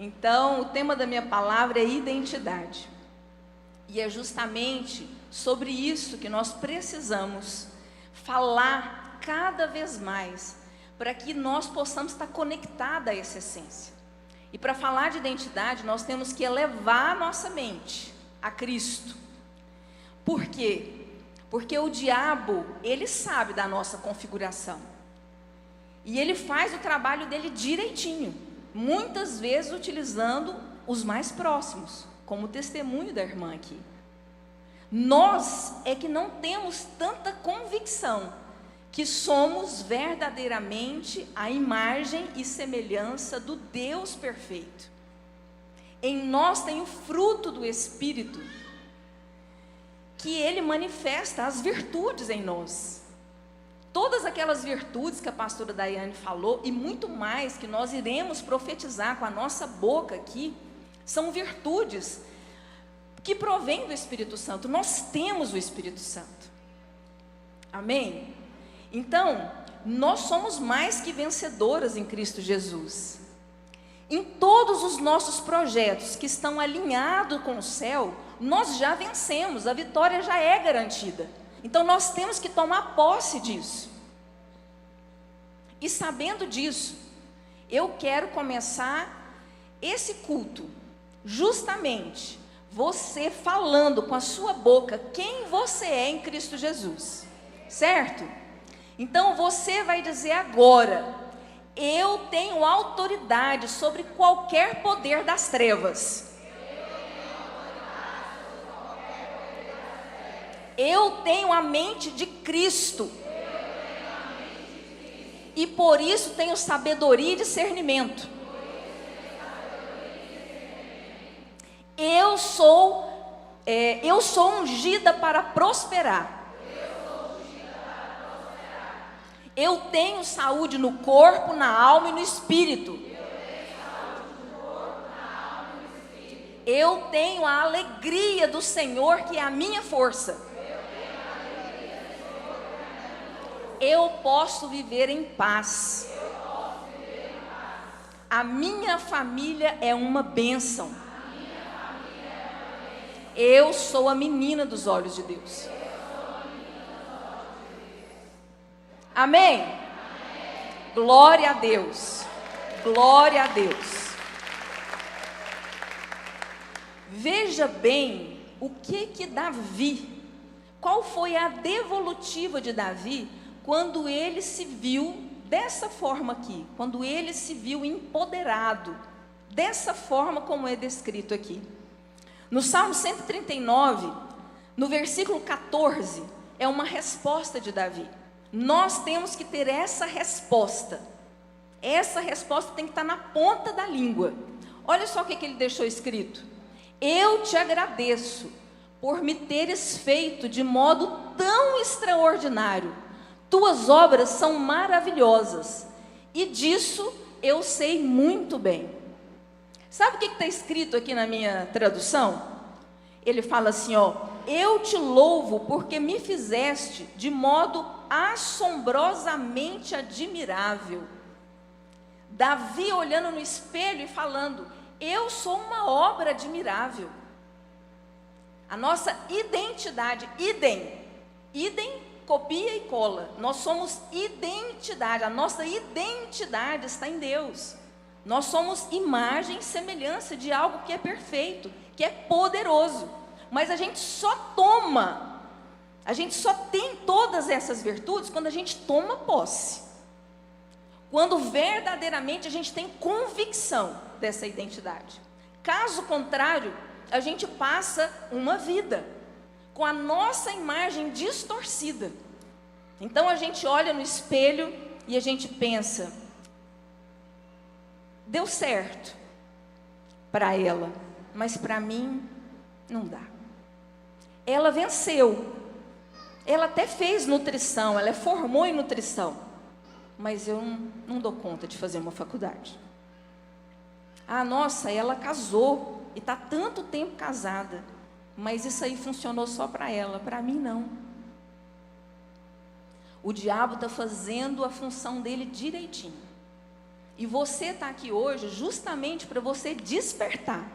Então, o tema da minha palavra é identidade. E é justamente sobre isso que nós precisamos falar cada vez mais, para que nós possamos estar conectados a essa essência. E para falar de identidade, nós temos que elevar a nossa mente a Cristo. Por quê? Porque o diabo, ele sabe da nossa configuração. E ele faz o trabalho dele direitinho, muitas vezes utilizando os mais próximos, como o testemunho da irmã aqui. Nós é que não temos tanta convicção que somos verdadeiramente a imagem e semelhança do Deus perfeito. Em nós tem o fruto do Espírito, que ele manifesta as virtudes em nós. Todas aquelas virtudes que a pastora Daiane falou, e muito mais que nós iremos profetizar com a nossa boca aqui, são virtudes que provêm do Espírito Santo. Nós temos o Espírito Santo. Amém? Então, nós somos mais que vencedoras em Cristo Jesus. Em todos os nossos projetos que estão alinhados com o céu, nós já vencemos, a vitória já é garantida. Então nós temos que tomar posse disso. E sabendo disso, eu quero começar esse culto, justamente você falando com a sua boca quem você é em Cristo Jesus, certo? Então você vai dizer agora: eu tenho autoridade sobre qualquer poder das trevas. Eu tenho a mente de Cristo. E por isso tenho sabedoria e discernimento. Eu sou ungida para prosperar. Eu tenho saúde no corpo, na alma e no espírito. Eu tenho a alegria do Senhor, que é a minha força. Eu posso viver em paz. A minha família é uma bênção. Eu sou a menina dos olhos de Deus. Amém? Glória a Deus. Glória a Deus. Veja bem o que Davi, qual foi a devolutiva de Davi quando ele se viu dessa forma aqui, quando ele se viu empoderado, dessa forma como é descrito aqui. No Salmo 139, no versículo 14, é uma resposta de Davi. Nós temos que ter essa resposta. Essa resposta tem que estar na ponta da língua. Olha só o que ele deixou escrito: eu te agradeço por me teres feito de modo tão extraordinário. Tuas obras são maravilhosas, e disso eu sei muito bem. Sabe o que está escrito aqui na minha tradução? Ele fala assim, eu te louvo porque me fizeste de modo assombrosamente admirável. Davi olhando no espelho e falando: eu sou uma obra admirável. A nossa identidade, idem, copia e cola. Nós somos identidade, a nossa identidade está em Deus. Nós somos imagem e semelhança de algo que é perfeito, que é poderoso. Mas a gente só tem todas essas virtudes quando a gente toma posse. Quando verdadeiramente a gente tem convicção dessa identidade. Caso contrário, a gente passa uma vida com a nossa imagem distorcida. Então a gente olha no espelho e a gente pensa: deu certo para ela, mas para mim não dá. Ela venceu, ela até fez nutrição, ela formou em nutrição, mas eu não dou conta de fazer uma faculdade. Ah, nossa, ela casou e está tanto tempo casada, mas isso aí funcionou só para ela, para mim não. O diabo está fazendo a função dele direitinho. E você está aqui hoje justamente para você despertar.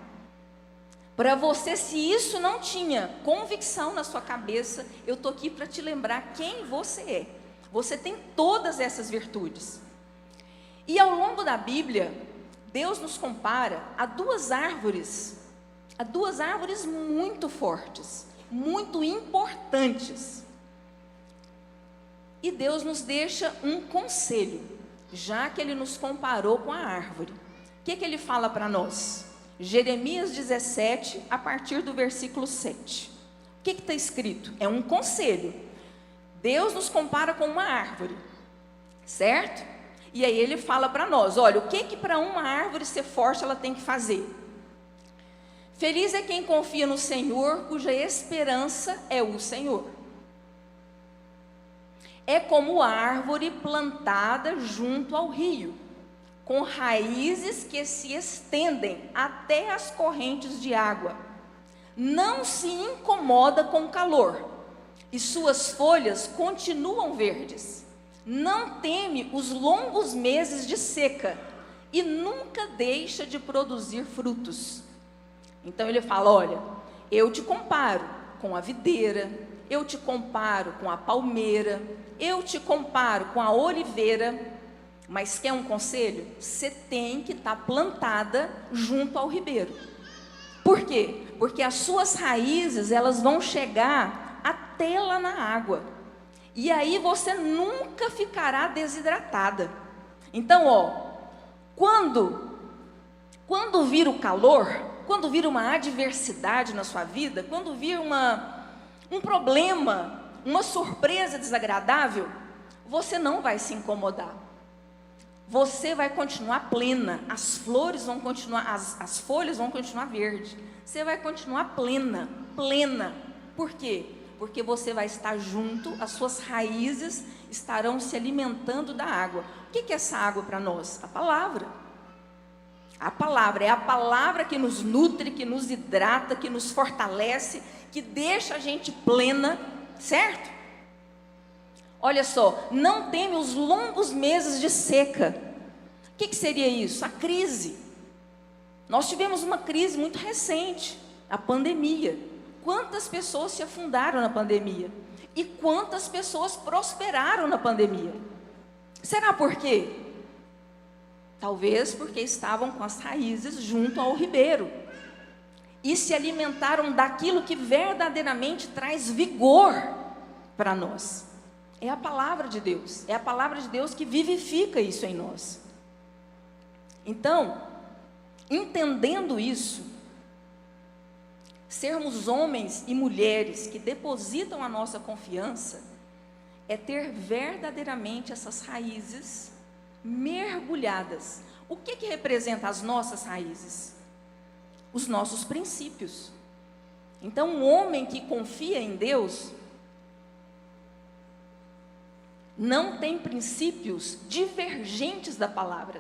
Para você, se isso não tinha convicção na sua cabeça, eu estou aqui para te lembrar quem você é. Você tem todas essas virtudes. E ao longo da Bíblia, Deus nos compara a duas árvores muito fortes, muito importantes. E Deus nos deixa um conselho, já que Ele nos comparou com a árvore. O que Ele fala para nós? Jeremias 17, a partir do versículo 7. O que está escrito? É um conselho. Deus nos compara com uma árvore, certo? E aí Ele fala para nós, olha, o que para uma árvore ser forte ela tem que fazer? Feliz é quem confia no Senhor, cuja esperança é o Senhor. É como árvore plantada junto ao rio, com raízes que se estendem até as correntes de água. Não se incomoda com o calor, e suas folhas continuam verdes. Não teme os longos meses de seca, e nunca deixa de produzir frutos. Então ele fala, olha, eu te comparo com a videira, eu te comparo com a palmeira, eu te comparo com a oliveira. Mas quer um conselho? Você tem que estar plantada junto ao ribeiro. Por quê? Porque as suas raízes, elas vão chegar até lá na água. E aí você nunca ficará desidratada. Então, quando vir o calor, quando vir uma adversidade na sua vida, quando vir um problema, uma surpresa desagradável, você não vai se incomodar. Você vai continuar plena, as flores vão continuar, as folhas vão continuar verdes. Você vai continuar plena. Por quê? Porque você vai estar junto, as suas raízes estarão se alimentando da água. O que é essa água para nós? A palavra. A palavra é a palavra que nos nutre, que nos hidrata, que nos fortalece, que deixa a gente plena, certo? Olha só, não teme os longos meses de seca. O que seria isso? A crise. Nós tivemos uma crise muito recente, a pandemia. Quantas pessoas se afundaram na pandemia? E quantas pessoas prosperaram na pandemia? Será por quê? Talvez porque estavam com as raízes junto ao ribeiro. E se alimentaram daquilo que verdadeiramente traz vigor para nós. É a palavra de Deus. É a palavra de Deus que vivifica isso em nós. Então, entendendo isso, sermos homens e mulheres que depositam a nossa confiança, é ter verdadeiramente essas raízes mergulhadas. O que representa as nossas raízes? Os nossos princípios. Então, um homem que confia em Deus não tem princípios divergentes da palavra.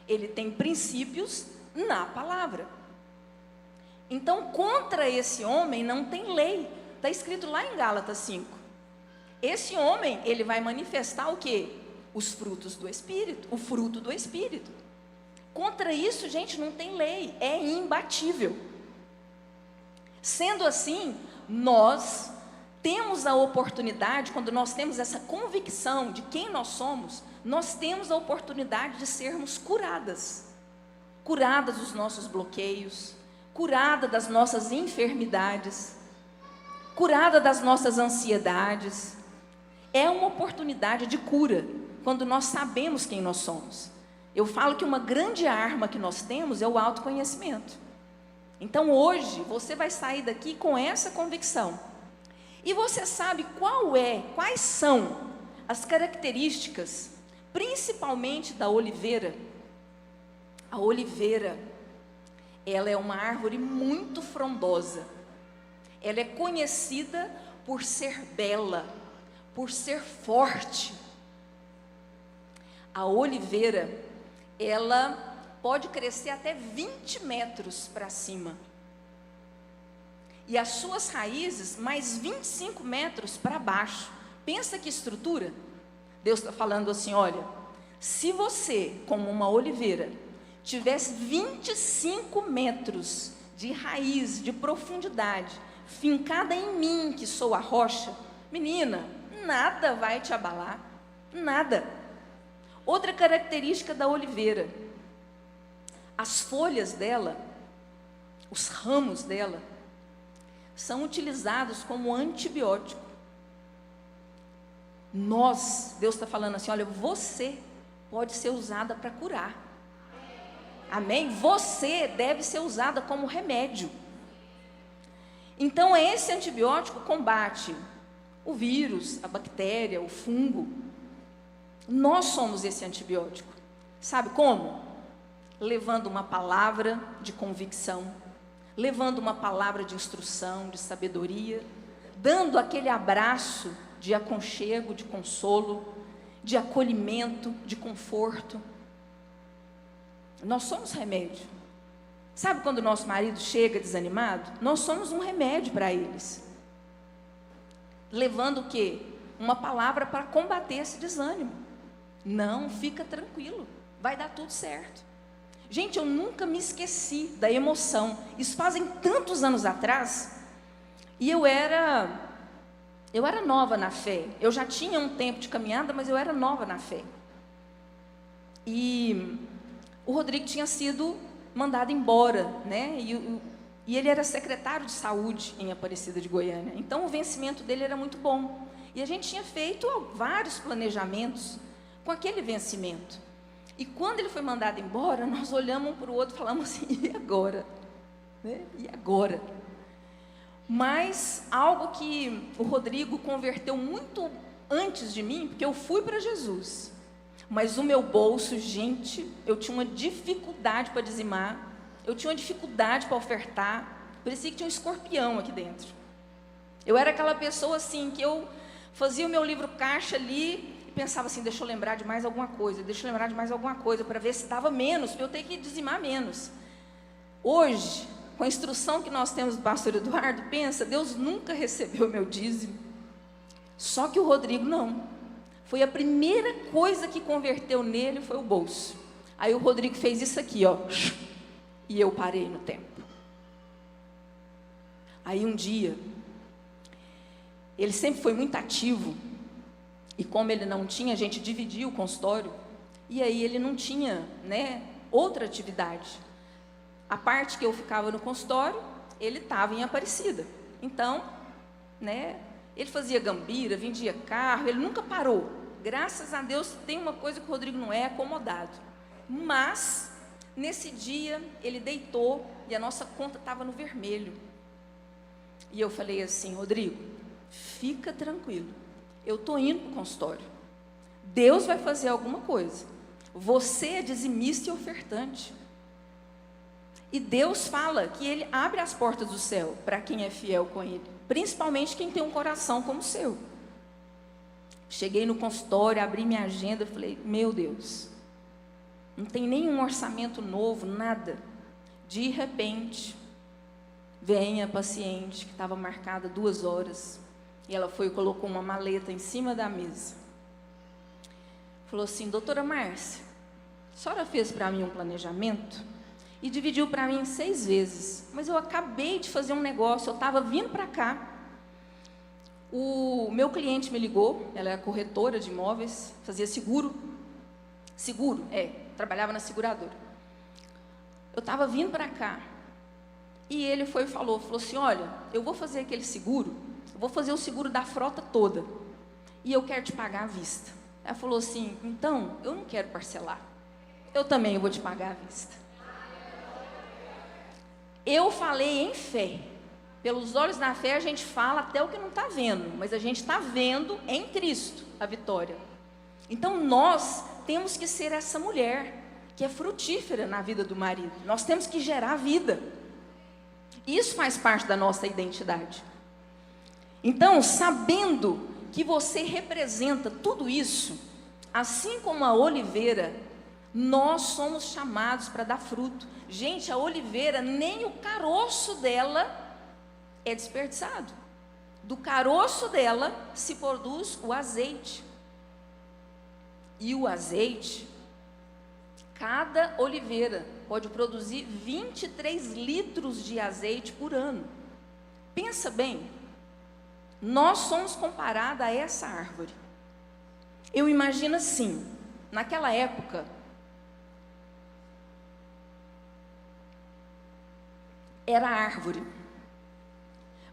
Ele tem princípios na palavra. Então, contra esse homem não tem lei. Está escrito lá em Gálatas 5. Esse homem, ele vai manifestar o quê? Os frutos do Espírito, o fruto do Espírito. Contra isso, gente, não tem lei, é imbatível. Sendo assim, nós temos a oportunidade, quando nós temos essa convicção de quem nós somos, nós temos a oportunidade de sermos curadas. Curadas dos nossos bloqueios, curada das nossas enfermidades, curada das nossas ansiedades. É uma oportunidade de cura, quando nós sabemos quem nós somos. Eu falo que uma grande arma que nós temos é o autoconhecimento. Então hoje, você vai sair daqui com essa convicção. E você sabe quais são as características, principalmente da oliveira. A oliveira, ela é uma árvore muito frondosa. Ela é conhecida por ser bela, por ser forte. A oliveira, ela pode crescer até 20 metros para cima. E as suas raízes, mais 25 metros para baixo. Pensa que estrutura. Deus está falando assim, olha, Se você, como uma oliveira, tivesse 25 metros de raiz, de profundidade, fincada em mim, que sou a rocha, menina, nada vai te abalar, nada. Outra característica da oliveira: as folhas dela, os ramos dela, são utilizados como antibiótico. Deus está falando assim: olha, você pode ser usada para curar. Amém? Você deve ser usada como remédio. Então, esse antibiótico combate o vírus, a bactéria, o fungo. Nós somos esse antibiótico. Sabe como? Levando uma palavra de convicção, levando uma palavra de instrução, de sabedoria, dando aquele abraço de aconchego, de consolo, de acolhimento, de conforto. Nós somos remédio. Sabe quando o nosso marido chega desanimado? Nós somos um remédio para eles. Levando o quê? Uma palavra para combater esse desânimo. Não, fica tranquilo, vai dar tudo certo. Gente, eu nunca me esqueci da emoção. Isso fazem tantos anos atrás. E eu era nova na fé. Eu já tinha um tempo de caminhada, mas eu era nova na fé. E o Rodrigo tinha sido mandado embora, né? E ele era secretário de saúde em Aparecida de Goiânia. Então o vencimento dele era muito bom. E a gente tinha feito vários planejamentos com aquele vencimento. E quando ele foi mandado embora, nós olhamos um para o outro e falamos assim: e agora? Né? E agora? Mas algo que o Rodrigo converteu muito antes de mim, porque eu fui para Jesus. Mas o meu bolso, gente, eu tinha uma dificuldade para dizimar, eu tinha uma dificuldade para ofertar, parecia que tinha um escorpião aqui dentro. Eu era aquela pessoa assim, que eu fazia o meu livro caixa ali, e pensava assim: deixa eu lembrar de mais alguma coisa, para ver se dava menos, para eu ter que dizimar menos. Hoje, com a instrução que nós temos do pastor Eduardo, pensa, Deus nunca recebeu o meu dízimo. Só que o Rodrigo não. Foi a primeira coisa que converteu nele, foi o bolso. Aí o Rodrigo fez isso aqui, ó, e eu parei no tempo. Aí um dia, ele sempre foi muito ativo, e como ele não tinha, a gente dividia o consultório, e aí ele não tinha, né, outra atividade. A parte que eu ficava no consultório, ele estava em Aparecida. Então, né, ele fazia gambira, vendia carro, ele nunca parou. Graças a Deus, tem uma coisa que o Rodrigo não é: acomodado. Mas, nesse dia, ele deitou e a nossa conta estava no vermelho. E eu falei assim: Rodrigo, fica tranquilo, eu estou indo para o consultório. Deus vai fazer alguma coisa. Você é dizimista e ofertante. E Deus fala que Ele abre as portas do céu para quem é fiel com Ele, principalmente quem tem um coração como o seu. Cheguei no consultório, abri minha agenda, falei: meu Deus, não tem nenhum orçamento novo, nada. De repente, vem a paciente que estava marcada 2 horas, e ela foi e colocou uma maleta em cima da mesa. Falou assim: doutora Márcia, a senhora fez para mim um planejamento e dividiu para mim em 6 vezes, mas eu acabei de fazer um negócio, eu estava vindo para cá, o meu cliente me ligou, ela é corretora de imóveis, fazia seguro, trabalhava na seguradora. Eu estava vindo para cá, e ele foi e falou assim: olha, eu vou fazer aquele seguro, eu vou fazer o seguro da frota toda, e eu quero te pagar à vista. Ela falou assim: então, eu não quero parcelar, eu também vou te pagar à vista. Eu falei em fé. Pelos olhos da fé a gente fala até o que não está vendo, mas a gente está vendo em Cristo a vitória. Então nós temos que ser essa mulher que é frutífera na vida do marido. Nós temos que gerar vida. Isso faz parte da nossa identidade. Então, sabendo que você representa tudo isso, assim como a oliveira, nós somos chamados para dar fruto. Gente, a oliveira, nem o caroço dela é desperdiçado. Do caroço dela se produz o azeite. E o azeite, cada oliveira pode produzir 23 litros de azeite por ano. Pensa bem, nós somos comparados a essa árvore. Eu imagino assim, naquela época, era árvore.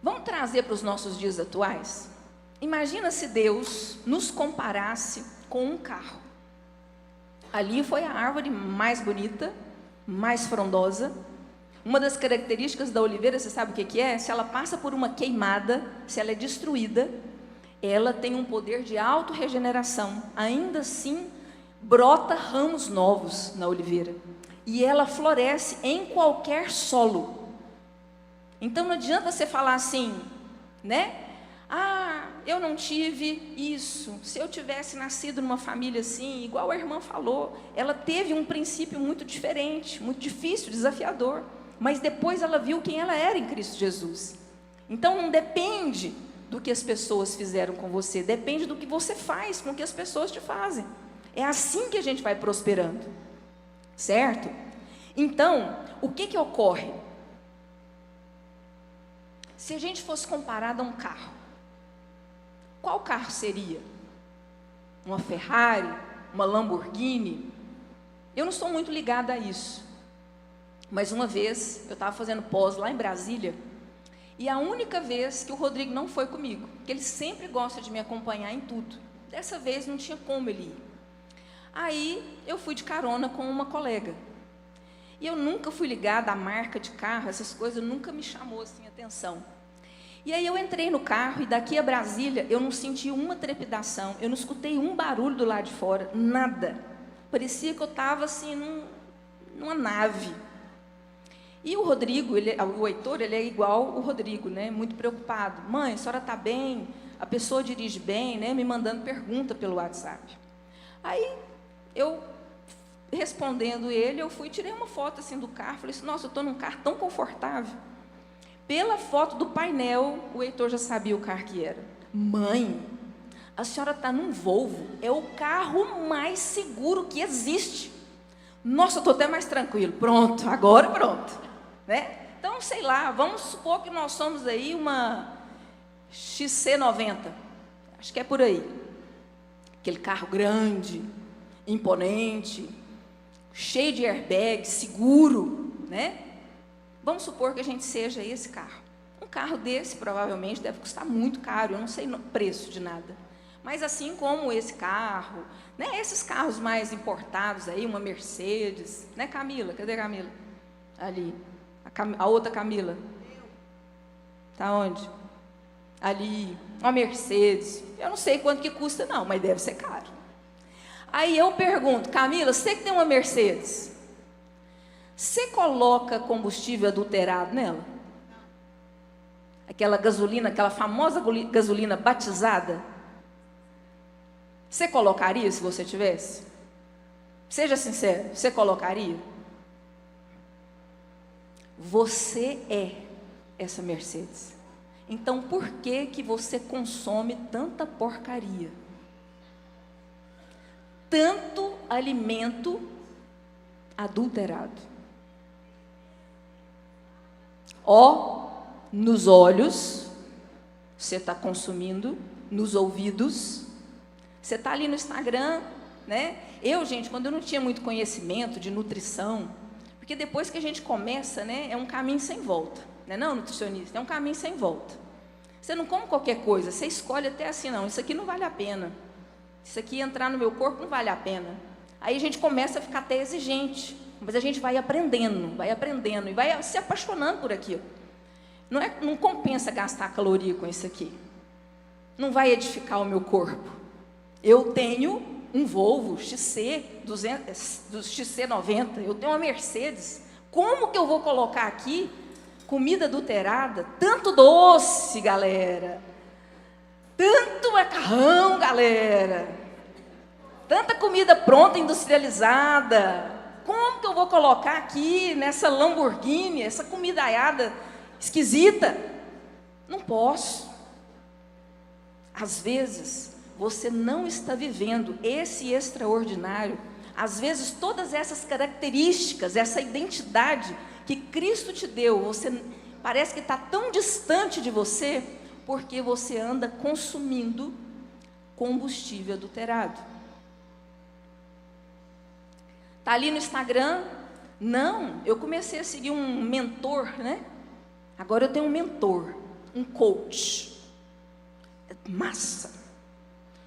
Vamos trazer para os nossos dias atuais? Imagina se Deus nos comparasse com um carro. Ali foi a árvore mais bonita, mais frondosa. Uma das características da oliveira, você sabe o que é? Se ela passa por uma queimada, se ela é destruída, ela tem um poder de autorregeneração. Ainda assim, brota ramos novos na oliveira. E ela floresce em qualquer solo. Então não adianta você falar assim, né? Ah, eu não tive isso. Se eu tivesse nascido numa família assim, igual a irmã falou, ela teve um princípio muito diferente, muito difícil, desafiador. Mas depois ela viu quem ela era em Cristo Jesus. Então não depende do que as pessoas fizeram com você, depende do que você faz com o que as pessoas te fazem. É assim que a gente vai prosperando, certo? Então, o que ocorre? Se a gente fosse comparado a um carro, qual carro seria? Uma Ferrari? Uma Lamborghini? Eu não sou muito ligada a isso. Mas uma vez, eu estava fazendo pós lá em Brasília, e a única vez que o Rodrigo não foi comigo, porque ele sempre gosta de me acompanhar em tudo. Dessa vez não tinha como ele ir. Aí eu fui de carona com uma colega. E eu nunca fui ligada à marca de carro, essas coisas nunca me chamou assim a atenção. E aí eu entrei no carro e daqui a Brasília eu não senti uma trepidação, eu não escutei um barulho do lado de fora, nada. Parecia que eu estava assim numa nave. E o Rodrigo, o Heitor, ele é igual o Rodrigo, né? Muito preocupado. Mãe, a senhora está bem? A pessoa dirige bem, né? Me mandando pergunta pelo WhatsApp. Aí, eu, respondendo ele, eu fui e tirei uma foto assim do carro. Falei assim, nossa, eu estou num carro tão confortável. Pela foto do painel, o Heitor já sabia o carro que era. Mãe, a senhora está num Volvo. É o carro mais seguro que existe. Nossa, eu estou até mais tranquilo. Pronto, agora pronto. Né? Então, sei lá, vamos supor que nós somos aí uma XC90. Acho que é por aí. Aquele carro grande, imponente, cheio de airbag, seguro, né? Vamos supor que a gente seja esse carro. Um carro desse provavelmente deve custar muito caro, eu não sei o preço de nada. Mas assim como esse carro, né, esses carros mais importados aí, uma Mercedes, né, Camila? Cadê a Camila? Ali. A outra Camila. Tá onde? Ali. Uma Mercedes. Eu não sei quanto que custa não, mas deve ser caro. Aí eu pergunto, Camila, você que tem uma Mercedes, você coloca combustível adulterado nela? Aquela gasolina, aquela famosa gasolina batizada? Você colocaria se você tivesse? Seja sincero, você colocaria? Você é essa Mercedes. Então, por que você consome tanta porcaria? Tanto alimento adulterado. Nos olhos, você está consumindo, nos ouvidos. Você está ali no Instagram, né? Gente, quando eu não tinha muito conhecimento de nutrição, porque depois que a gente começa, né, é um caminho sem volta, né? Não, nutricionista, é um caminho sem volta. Você não come qualquer coisa, você escolhe até assim, não, isso aqui não vale a pena. Isso aqui entrar no meu corpo não vale a pena. Aí a gente começa a ficar até exigente, mas a gente vai aprendendo e vai se apaixonando por aquilo. Não compensa gastar caloria com isso aqui. Não vai edificar o meu corpo. Eu tenho um Volvo XC90, eu tenho uma Mercedes. Como que eu vou colocar aqui comida adulterada? Tanto doce, galera. Tanto macarrão, galera. Tanta comida pronta, industrializada. Como que eu vou colocar aqui nessa Lamborghini, essa comidaiada esquisita? Não posso. Às vezes, você não está vivendo esse extraordinário, às vezes todas essas características, essa identidade que Cristo te deu, você parece que está tão distante de você, porque você anda consumindo combustível adulterado. Está ali no Instagram? Não, eu comecei a seguir um mentor, né? Agora eu tenho um mentor, um coach. Massa.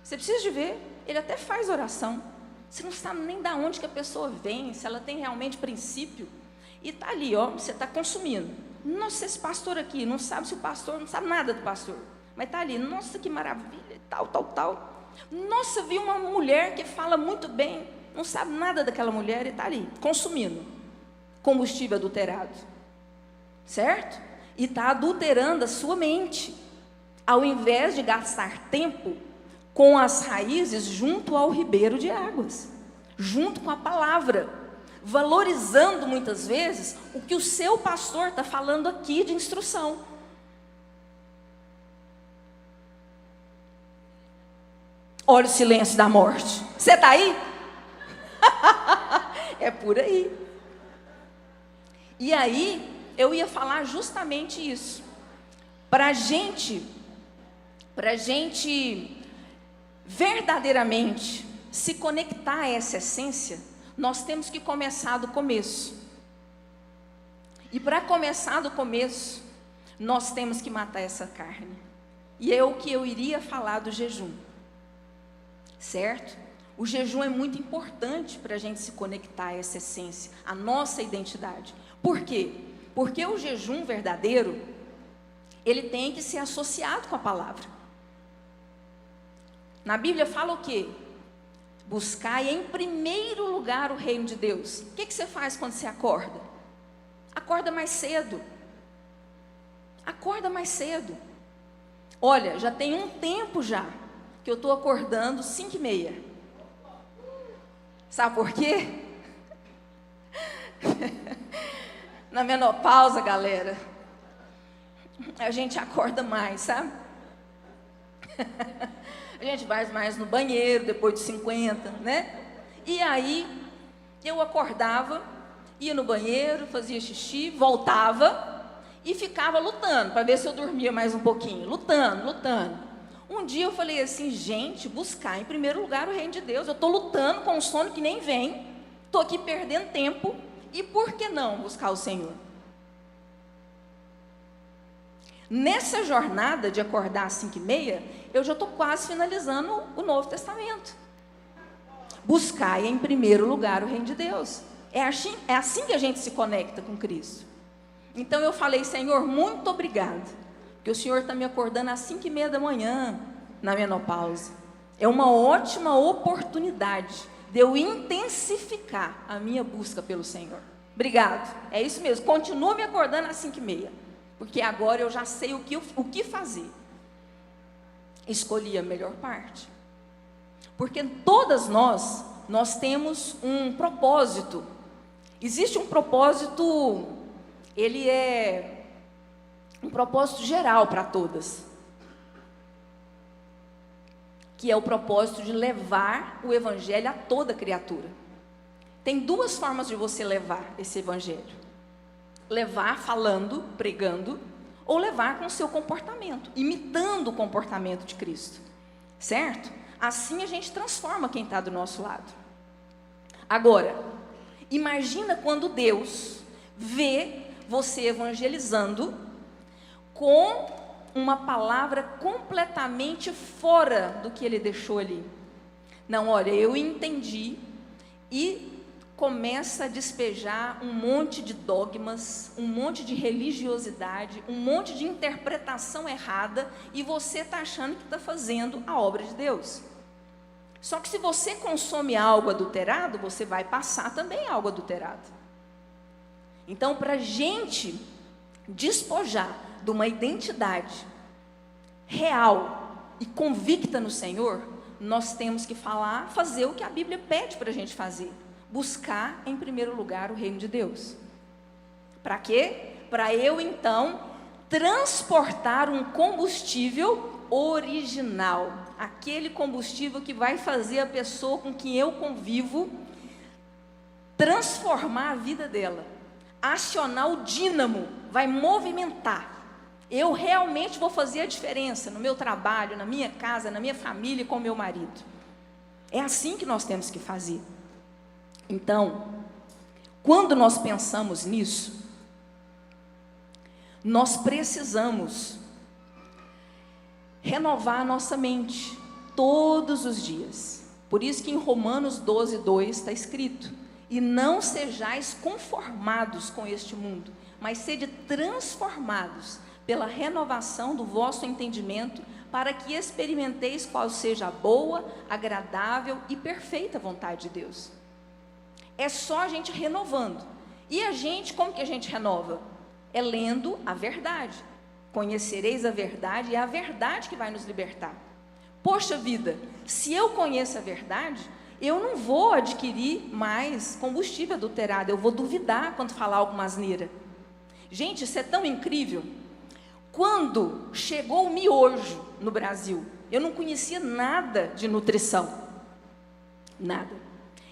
Você precisa de ver, ele até faz oração. Você não sabe nem de onde que a pessoa vem, se ela tem realmente princípio. E está ali, ó, você está consumindo. Nossa, esse pastor aqui, não sabe se o pastor, não sabe nada do pastor. Mas está ali, nossa, que maravilha, tal. Nossa, vi uma mulher que fala muito bem, não sabe nada daquela mulher e está ali, consumindo combustível adulterado. Certo? E está adulterando a sua mente. Ao invés de gastar tempo com as raízes junto ao ribeiro de águas, junto com a palavra, valorizando muitas vezes o que o seu pastor está falando aqui de instrução. Olha o silêncio da morte. Você está aí? É por aí. E aí, eu ia falar justamente isso. Para a gente verdadeiramente se conectar a essa essência, nós temos que começar do começo. E para começar do começo, nós temos que matar essa carne. E é o que eu iria falar do jejum. Certo? O jejum é muito importante para a gente se conectar a essa essência, a nossa identidade. Por quê? Porque o jejum verdadeiro, ele tem que ser associado com a palavra. Na Bíblia fala o quê? Buscai em primeiro lugar o reino de Deus. O que você faz quando você acorda? Acorda mais cedo. Acorda mais cedo. Olha, já tem um tempo já que eu estou acordando 5h30. Sabe por quê? Na menopausa, galera, a gente acorda mais, sabe? A gente vai mais no banheiro depois de 50, né? E aí, eu acordava, ia no banheiro, fazia xixi, voltava e ficava lutando para ver se eu dormia mais um pouquinho. Lutando. Um dia eu falei assim, gente, buscar em primeiro lugar o reino de Deus. Eu estou lutando com um sono que nem vem, estou aqui perdendo tempo, e por que não buscar o Senhor? Nessa jornada de acordar às 5h30, eu já estou quase finalizando o Novo Testamento. Buscar em primeiro lugar o reino de Deus. É assim que a gente se conecta com Cristo. Então eu falei, Senhor, muito obrigado, que o Senhor está me acordando às 5h30 da manhã, na menopausa. É uma ótima oportunidade de eu intensificar a minha busca pelo Senhor. Obrigado, é isso mesmo, continua me acordando às 5h30, porque agora eu já sei o que fazer. Escolhi a melhor parte. Porque todas nós temos um propósito. Existe um propósito, ele é um propósito geral para todas, que é o propósito de levar o evangelho a toda criatura. Tem duas formas de você levar esse evangelho: levar falando, pregando, ou levar com o seu comportamento, imitando o comportamento de Cristo, certo? Assim a gente transforma quem está do nosso lado. Agora, imagina quando Deus vê você evangelizando com uma palavra completamente fora do que ele deixou ali. Não, olha, eu entendi, e começa a despejar um monte de dogmas, um monte de religiosidade, um monte de interpretação errada, e você está achando que está fazendo a obra de Deus. Só que se você consome algo adulterado, você vai passar também algo adulterado. Então, para a gente despojar de uma identidade real e convicta no Senhor, nós temos que fazer o que a Bíblia pede para a gente fazer: buscar em primeiro lugar o reino de Deus. Para quê? Para eu então transportar um combustível original, aquele combustível que vai fazer a pessoa com quem eu convivo transformar a vida dela, acionar o dínamo, vai movimentar. Eu realmente vou fazer a diferença no meu trabalho, na minha casa, na minha família e com o meu marido. É assim que nós temos que fazer. Então, quando nós pensamos nisso, nós precisamos renovar a nossa mente todos os dias. Por isso que em Romanos 12:2 está escrito: e não sejais conformados com este mundo, mas sede transformados pela renovação do vosso entendimento, para que experimenteis qual seja a boa, agradável e perfeita vontade de Deus. É só a gente renovando. E a gente, como que a gente renova? É lendo a verdade. Conhecereis a verdade, e é a verdade que vai nos libertar. Poxa vida, se eu conheço a verdade, eu não vou adquirir mais combustível adulterado, eu vou duvidar quando falar alguma asneira. Gente, isso é tão incrível. Quando chegou o miojo no Brasil, eu não conhecia nada de nutrição, nada.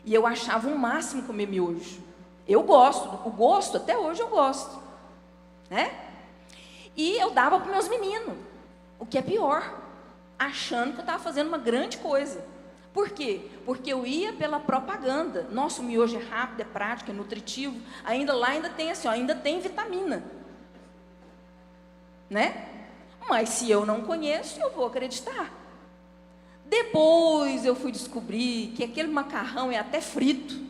E eu achava o máximo comer miojo. Eu gosto, o gosto, até hoje eu gosto, né? E eu dava para os meus meninos, o que é pior, achando que eu estava fazendo uma grande coisa. Por quê? Porque eu ia pela propaganda. Nosso miojo é rápido, é prático, é nutritivo. Ainda tem assim, ó, ainda tem vitamina, né? Mas se eu não conheço, eu vou acreditar. Depois eu fui descobrir que aquele macarrão é até frito,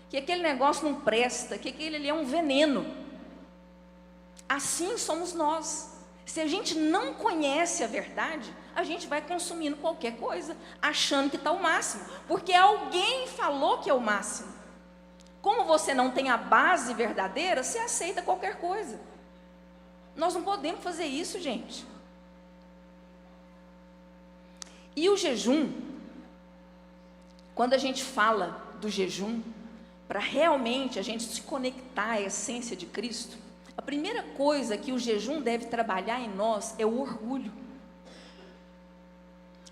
que aquele negócio não presta, que aquele ali é um veneno. Assim somos nós. Se a gente não conhece a verdade, a gente vai consumindo qualquer coisa, achando que está o máximo, porque alguém falou que é o máximo. Como você não tem a base verdadeira, você aceita qualquer coisa. Nós não podemos fazer isso, gente. E o jejum, quando a gente fala do jejum, para realmente a gente se conectar à essência de Cristo, a primeira coisa que o jejum deve trabalhar em nós é o orgulho.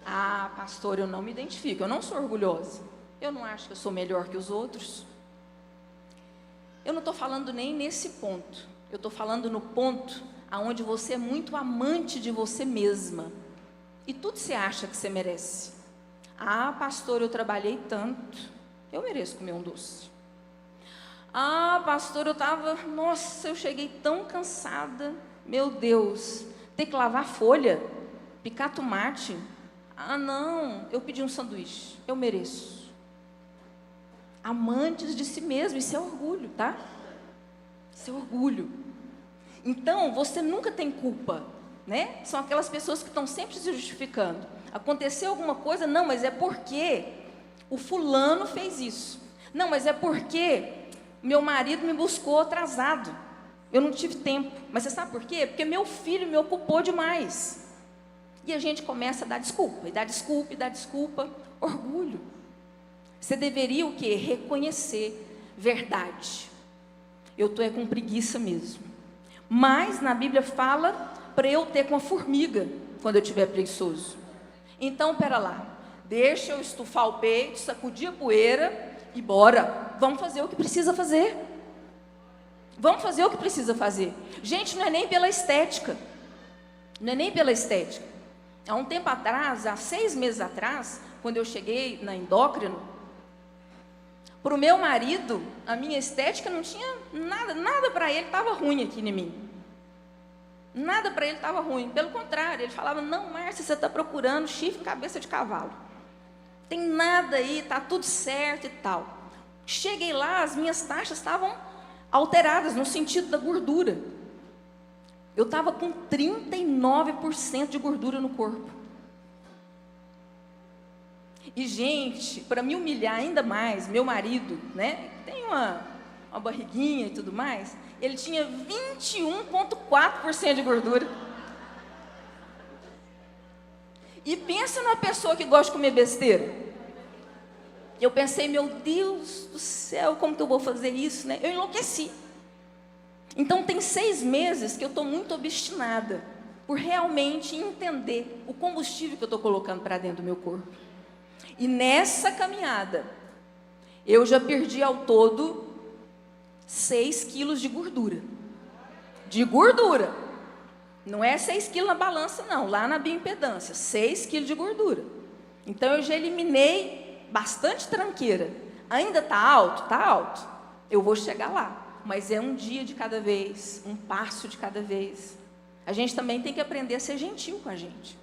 Ah, pastor, eu não me identifico, eu não sou orgulhosa. Eu não acho que eu sou melhor que os outros. Eu não estou falando nem nesse ponto. Eu estou falando no ponto onde você é muito amante de você mesma. E tudo você acha que você merece. Ah, pastor, eu trabalhei tanto, eu mereço comer um doce. Ah, pastor, eu cheguei tão cansada. Meu Deus, ter que lavar folha, picar tomate. Ah, não, eu pedi um sanduíche, eu mereço. Amantes de si mesmo, isso é orgulho, tá? Isso é orgulho. Então, você nunca tem culpa, né? São aquelas pessoas que estão sempre se justificando. Aconteceu alguma coisa? Não, mas é porque o fulano fez isso. Não, mas é porque meu marido me buscou atrasado. Eu não tive tempo. Mas você sabe por quê? Porque meu filho me ocupou demais. E a gente começa a dar desculpa, e dar desculpa, e dar desculpa. Orgulho. Você deveria o quê? Reconhecer verdade. Eu estou com preguiça mesmo. Mas na Bíblia fala para eu ter com a formiga quando eu estiver preguiçoso. Então, pera lá. Deixa eu estufar o peito, sacudir a poeira e bora. Vamos fazer o que precisa fazer. Vamos fazer o que precisa fazer. Gente, não é nem pela estética. Não é nem pela estética. Há um tempo atrás, há 6 meses atrás, quando eu cheguei na endócrino, para o meu marido, a minha estética não tinha nada para ele estava ruim aqui em mim. Nada para ele estava ruim. Pelo contrário, ele falava: não, Márcia, você está procurando chifre e cabeça de cavalo. Tem nada aí, está tudo certo e tal. Cheguei lá, as minhas taxas estavam alteradas no sentido da gordura. Eu estava com 39% de gordura no corpo. E, gente, para me humilhar ainda mais, meu marido, né, tem uma barriguinha e tudo mais, ele tinha 21,4% de gordura. E pensa numa pessoa que gosta de comer besteira. Eu pensei: meu Deus do céu, como que eu vou fazer isso, né? Eu enlouqueci. Então tem 6 meses que eu estou muito obstinada por realmente entender o combustível que eu estou colocando para dentro do meu corpo. E nessa caminhada, eu já perdi ao todo 6 quilos de gordura. De gordura. Não é 6 quilos na balança, não. Lá na bioimpedância, 6 quilos de gordura. Então, eu já eliminei bastante tranqueira. Ainda está alto? Está alto. Eu vou chegar lá. Mas é um dia de cada vez, um passo de cada vez. A gente também tem que aprender a ser gentil com a gente.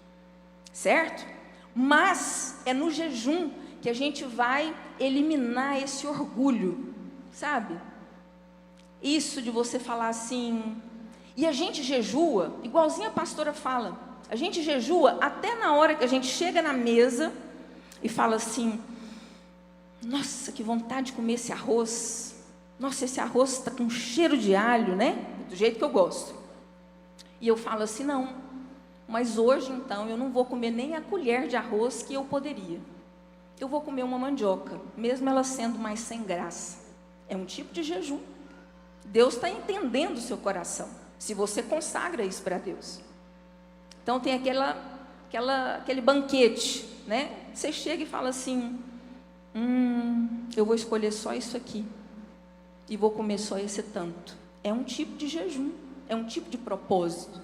Certo? Mas é no jejum que a gente vai eliminar esse orgulho. Sabe? Isso de você falar assim... E a gente jejua, igualzinho a pastora fala, a gente jejua até na hora que a gente chega na mesa e fala assim, nossa, que vontade de comer esse arroz, nossa, esse arroz está com cheiro de alho, né? Do jeito que eu gosto. E eu falo assim, não, mas hoje então eu não vou comer nem a colher de arroz que eu poderia. Eu vou comer uma mandioca, mesmo ela sendo mais sem graça. É um tipo de jejum. Deus está entendendo o seu coração. Se você consagra isso para Deus. Então tem aquele banquete, né? Você chega e fala assim, eu vou escolher só isso aqui. E vou comer só esse tanto. É um tipo de jejum. É um tipo de propósito.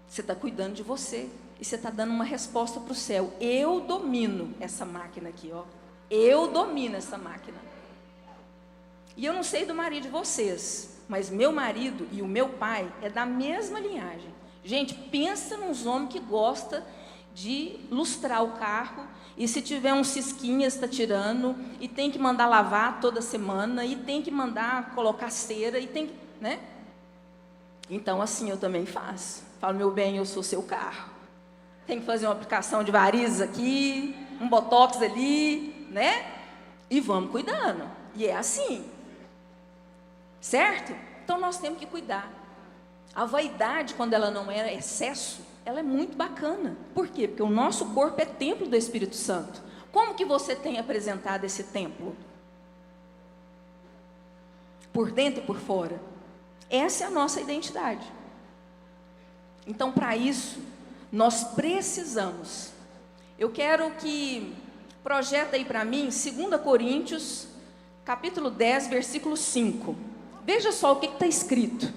Você está cuidando de você. E você está dando uma resposta para o céu. Eu domino essa máquina aqui, ó. Eu domino essa máquina. E eu não sei do marido de vocês, mas meu marido e o meu pai é da mesma linhagem. Gente, pensa nos homens que gostam de lustrar o carro, e se tiver um cisquinha, está tirando, e tem que mandar lavar toda semana, e tem que mandar colocar cera, e tem que, né? Então, assim, eu também faço. Falo, meu bem, eu sou seu carro. Tem que fazer uma aplicação de varizes aqui, um botox ali, né? E vamos cuidando. E é assim. Certo? Então nós temos que cuidar. A vaidade, quando ela não é excesso, ela é muito bacana. Por quê? Porque o nosso corpo é templo do Espírito Santo. Como que você tem apresentado esse templo? Por dentro e por fora. Essa é a nossa identidade. Então, para isso, nós precisamos. Eu quero que projeta aí para mim 2 Coríntios, capítulo 10, versículo 5. Veja só o que está escrito.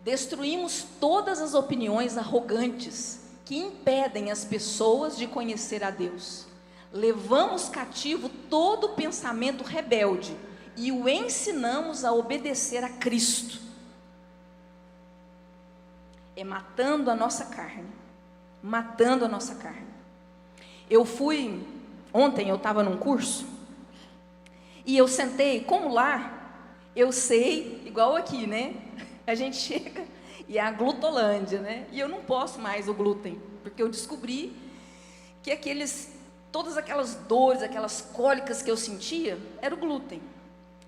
Destruímos todas as opiniões arrogantes que impedem as pessoas de conhecer a Deus. Levamos cativo todo pensamento rebelde e o ensinamos a obedecer a Cristo. É matando a nossa carne. Matando a nossa carne. Ontem eu estava num curso, e eu sentei, como lá, eu sei, igual aqui, né? A gente chega, e é a glutolândia, né? E eu não posso mais o glúten, porque eu descobri que todas aquelas dores, aquelas cólicas que eu sentia, era o glúten.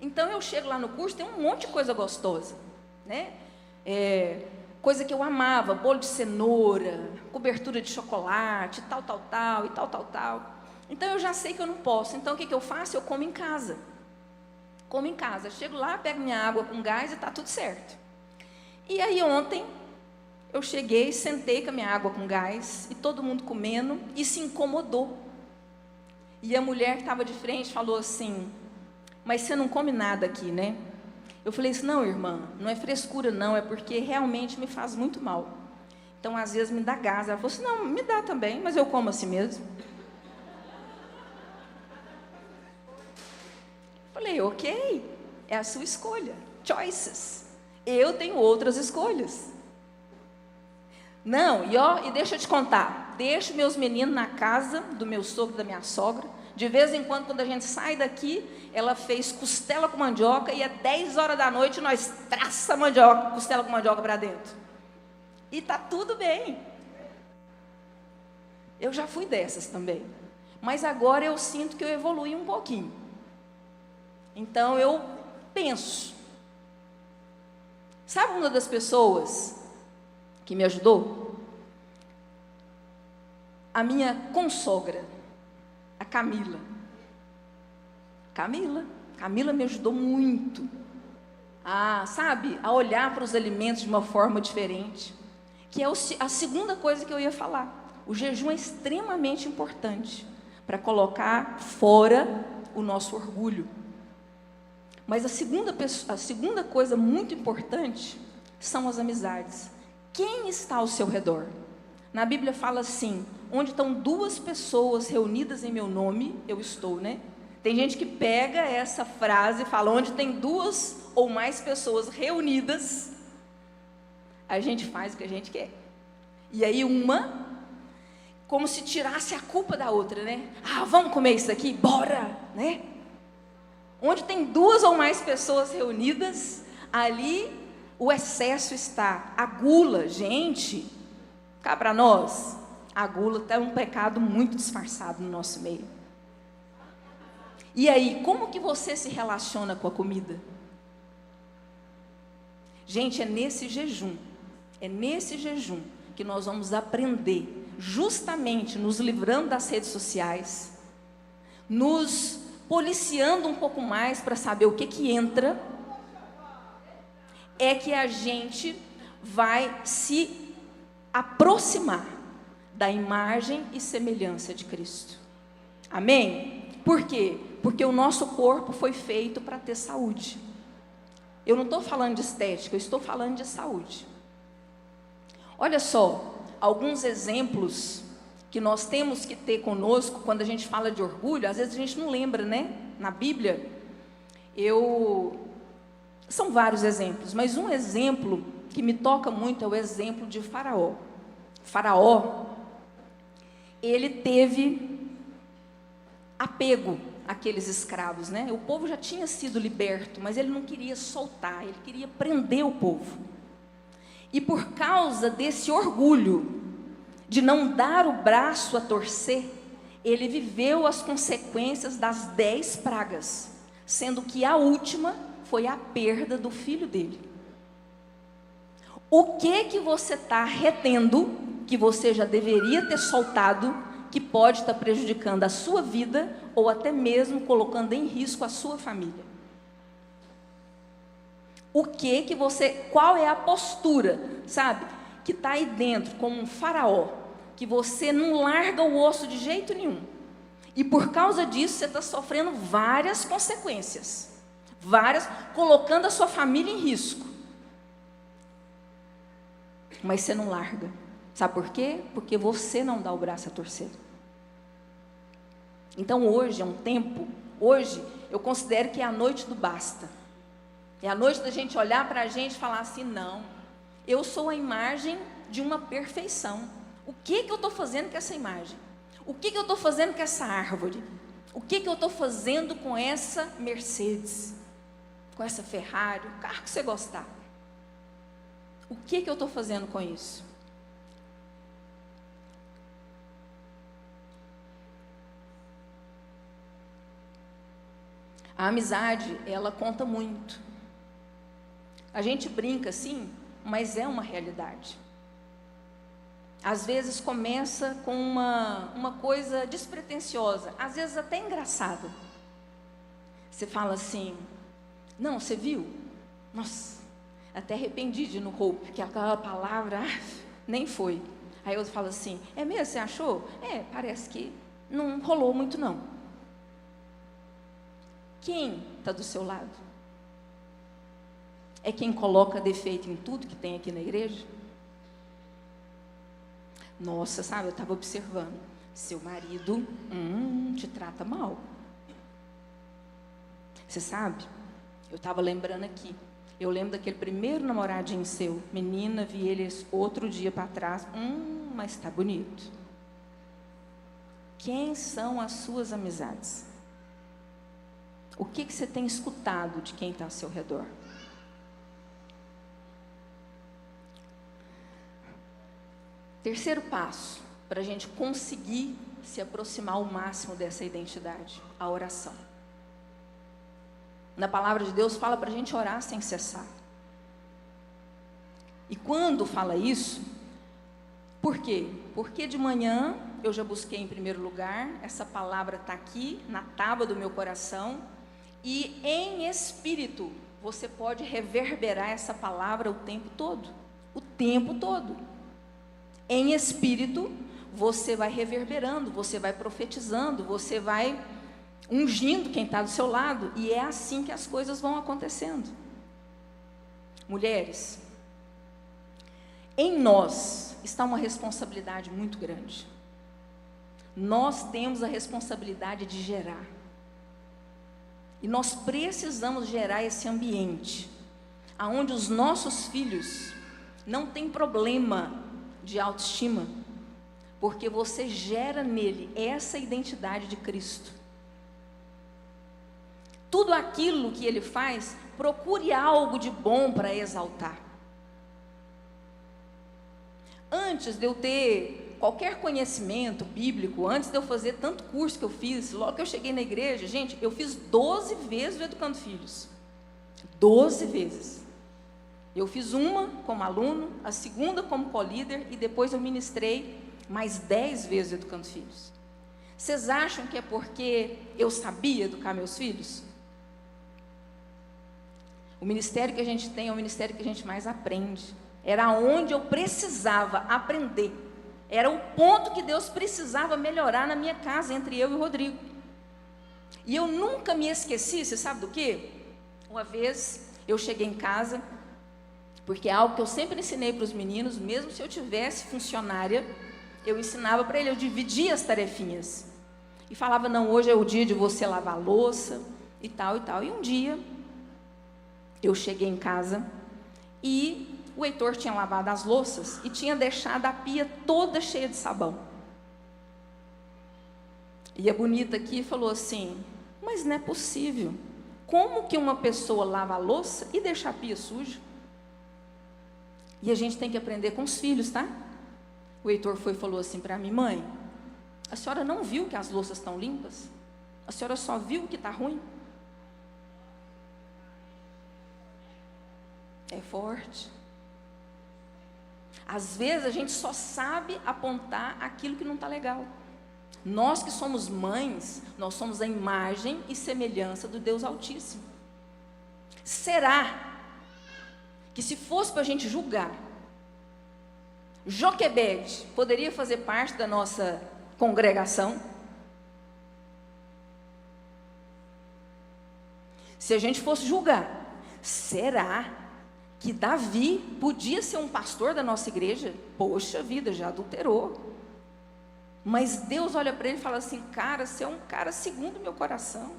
Então eu chego lá no curso, tem um monte de coisa gostosa, né? Coisa que eu amava, bolo de cenoura, cobertura de chocolate, tal. Então eu já sei que eu não posso. Então o que eu faço? Eu como em casa. Como em casa. Chego lá, pego minha água com gás e está tudo certo. E aí ontem eu cheguei, sentei com a minha água com gás e todo mundo comendo e se incomodou. E a mulher que estava de frente falou assim, mas você não come nada aqui, né? Eu falei assim, não, irmã, não é frescura não, é porque realmente me faz muito mal. Então às vezes me dá gás. Ela falou assim, não, me dá também, mas eu como assim mesmo. Falei, ok, é a sua escolha, choices. Eu tenho outras escolhas. Não, e deixa eu te contar, deixo meus meninos na casa do meu sogro e da minha sogra. De vez em quando a gente sai daqui, ela fez costela com mandioca e às 10 horas da noite nós traça costela com mandioca para dentro. E tá tudo bem. Eu já fui dessas também. Mas agora eu sinto que eu evolui um pouquinho. Então eu penso. Sabe uma das pessoas que me ajudou? A minha consogra, a Camila. Camila me ajudou muito. a olhar para os alimentos de uma forma diferente, que é a segunda coisa que eu ia falar. O jejum é extremamente importante para colocar fora o nosso orgulho. Mas a segunda coisa muito importante são as amizades. Quem está ao seu redor? Na Bíblia fala assim: onde estão duas pessoas reunidas em meu nome, eu estou, né? Tem gente que pega essa frase e fala: onde tem duas ou mais pessoas reunidas, a gente faz o que a gente quer. E aí como se tirasse a culpa da outra, né? Vamos comer isso aqui? Bora, né? Onde tem duas ou mais pessoas reunidas, ali o excesso está. A gula, gente, cá para nós, a gula é um pecado muito disfarçado no nosso meio. E aí, como que você se relaciona com a comida? Gente, é nesse jejum que nós vamos aprender, justamente nos livrando das redes sociais, nos policiando um pouco mais para saber o que entra, é que a gente vai se aproximar da imagem e semelhança de Cristo. Amém? Por quê? Porque o nosso corpo foi feito para ter saúde. Eu não estou falando de estética, eu estou falando de saúde. Olha só, alguns exemplos que nós temos que ter conosco quando a gente fala de orgulho. Às vezes a gente não lembra, né? Na Bíblia, são vários exemplos, mas um exemplo que me toca muito é o exemplo de Faraó. Faraó, ele teve apego àqueles escravos, né? O povo já tinha sido liberto, mas ele não queria soltar, ele queria prender o povo. E por causa desse orgulho de não dar o braço a torcer, ele viveu as consequências das 10 pragas, sendo que a última foi a perda do filho dele. O que você está retendo, que você já deveria ter soltado, que pode estar prejudicando a sua vida, ou até mesmo colocando em risco a sua família? Qual é a postura, sabe, que está aí dentro, como um faraó, que você não larga o osso de jeito nenhum, e por causa disso você está sofrendo várias consequências, colocando a sua família em risco, mas você não larga. Sabe por quê? Porque você não dá o braço a torcer. Então hoje é um tempo, hoje eu considero que é a noite do basta. É a noite da gente olhar para a gente e falar assim: não, eu sou a imagem de uma perfeição. O que eu estou fazendo com essa imagem? O que eu estou fazendo com essa árvore? O que eu estou fazendo com essa Mercedes? Com essa Ferrari? O carro que você gostar? O que eu estou fazendo com isso? A amizade, ela conta muito. A gente brinca assim, mas é uma realidade. Às vezes começa com uma coisa despretensiosa, às vezes até engraçada. Você fala assim: não, você viu? Nossa, até arrependi de ir no Hope, que aquela palavra nem foi. Aí outro fala assim: é mesmo, você achou? Parece que não rolou muito não. Quem está do seu lado? É quem coloca defeito em tudo que tem aqui na igreja? Nossa, sabe, eu estava observando, seu marido te trata mal. Você sabe, eu estava lembrando aqui, eu lembro daquele primeiro namoradinho seu, menina, vi ele outro dia para trás, mas está bonito. Quem são as suas amizades? O que você tem escutado de quem está ao seu redor? Terceiro passo, para a gente conseguir se aproximar ao máximo dessa identidade, a oração. Na palavra de Deus fala para a gente orar sem cessar. E quando fala isso, por quê? Porque de manhã eu já busquei em primeiro lugar, essa palavra está aqui na tábua do meu coração, e em espírito você pode reverberar essa palavra o tempo todo. O tempo todo. Em espírito, você vai reverberando, você vai profetizando, você vai ungindo quem está do seu lado. E é assim que as coisas vão acontecendo. Mulheres, em nós está uma responsabilidade muito grande. Nós temos a responsabilidade de gerar. E nós precisamos gerar esse ambiente, onde os nossos filhos não têm problema de autoestima, porque você gera nele essa identidade de Cristo. Tudo aquilo que ele faz, procure algo de bom para exaltar. Antes de eu ter qualquer conhecimento bíblico, antes de eu fazer tanto curso que eu fiz, logo que eu cheguei na igreja, gente, eu fiz 12 vezes o Educando Filhos. 12 vezes. Eu fiz uma como aluno, a segunda como co-líder, e depois eu ministrei mais 10 vezes o Educando Filhos. Vocês acham que é porque eu sabia educar meus filhos? O ministério que a gente tem é o ministério que a gente mais aprende. Era onde eu precisava aprender. Era o ponto que Deus precisava melhorar na minha casa, entre eu e o Rodrigo. E eu nunca me esqueci, você sabe do quê? Uma vez eu cheguei em casa, porque é algo que eu sempre ensinei para os meninos, mesmo se eu tivesse funcionária, eu ensinava para ele, eu dividia as tarefinhas. E falava, não, hoje é o dia de você lavar a louça, e tal, e tal. E um dia, eu cheguei em casa, e o Heitor tinha lavado as louças, e tinha deixado a pia toda cheia de sabão. E a bonita aqui falou assim, mas não é possível. Como que uma pessoa lava a louça e deixa a pia suja? E a gente tem que aprender com os filhos, tá? O Heitor foi e falou assim para mim, mãe, a senhora não viu que as louças estão limpas? A senhora só viu que está ruim? É forte. Às vezes a gente só sabe apontar aquilo que não está legal. Nós que somos mães, nós somos a imagem e semelhança do Deus Altíssimo. Será que se fosse para a gente julgar, Joquebede poderia fazer parte da nossa congregação? Se a gente fosse julgar, será que Davi podia ser um pastor da nossa igreja? Poxa vida, já adulterou. Mas Deus olha para ele e fala assim, cara, você é um cara segundo o meu coração.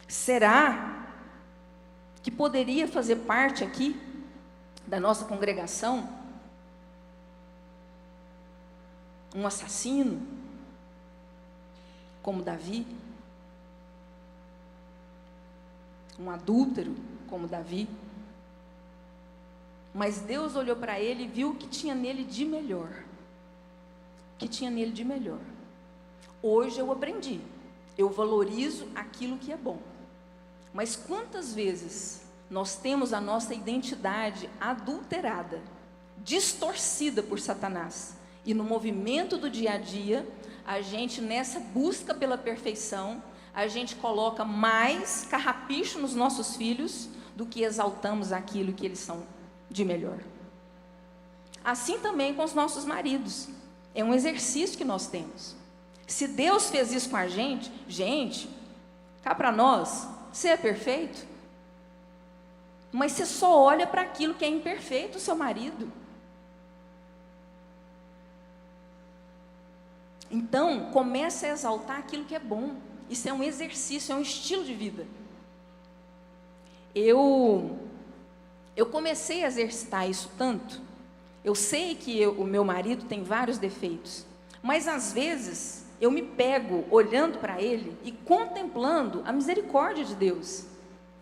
Será que poderia fazer parte aqui da nossa congregação um assassino como Davi? Um adúltero como Davi? Mas Deus olhou para ele e viu o que tinha nele de melhor. O que tinha nele de melhor. Hoje eu aprendi. Eu valorizo aquilo que é bom. Mas quantas vezes nós temos a nossa identidade adulterada, distorcida por Satanás, e no movimento do dia a dia, a gente nessa busca pela perfeição, a gente coloca mais carrapicho nos nossos filhos do que exaltamos aquilo que eles são de melhor. Assim também com os nossos maridos. É um exercício que nós temos. Se Deus fez isso com a gente, cá para nós, você é perfeito? Mas você só olha para aquilo que é imperfeito, o seu marido. Então, comece a exaltar aquilo que é bom. Isso é um exercício, é um estilo de vida. Eu comecei a exercitar isso tanto. Eu sei que o meu marido tem vários defeitos, mas às vezes eu me pego olhando para ele e contemplando a misericórdia de Deus.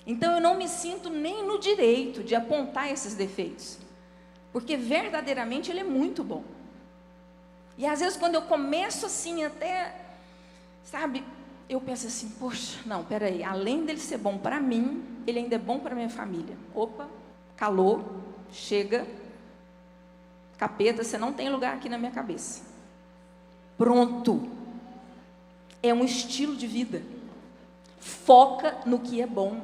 Então eu não me sinto nem no direito de apontar esses defeitos, porque verdadeiramente ele é muito bom. E às vezes quando eu começo assim até, sabe, eu penso assim, poxa, não, peraí, além dele ser bom para mim, ele ainda é bom para minha família. Opa, calou, chega, capeta, você não tem lugar aqui na minha cabeça. Pronto. É um estilo de vida. foca no que é bom.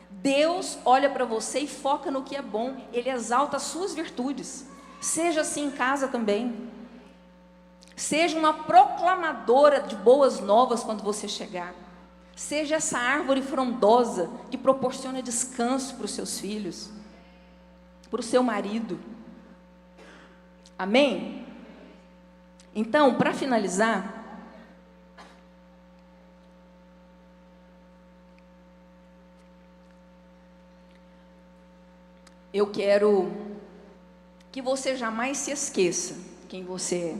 Deus olha para você e foca no que é bom. Ele exalta as suas virtudes. Seja assim em casa também. Seja uma proclamadora de boas novas quando você chegar. Seja essa árvore frondosa que proporciona descanso para os seus filhos, para o seu marido. Amém? Então, para finalizar, eu quero que você jamais se esqueça quem você é.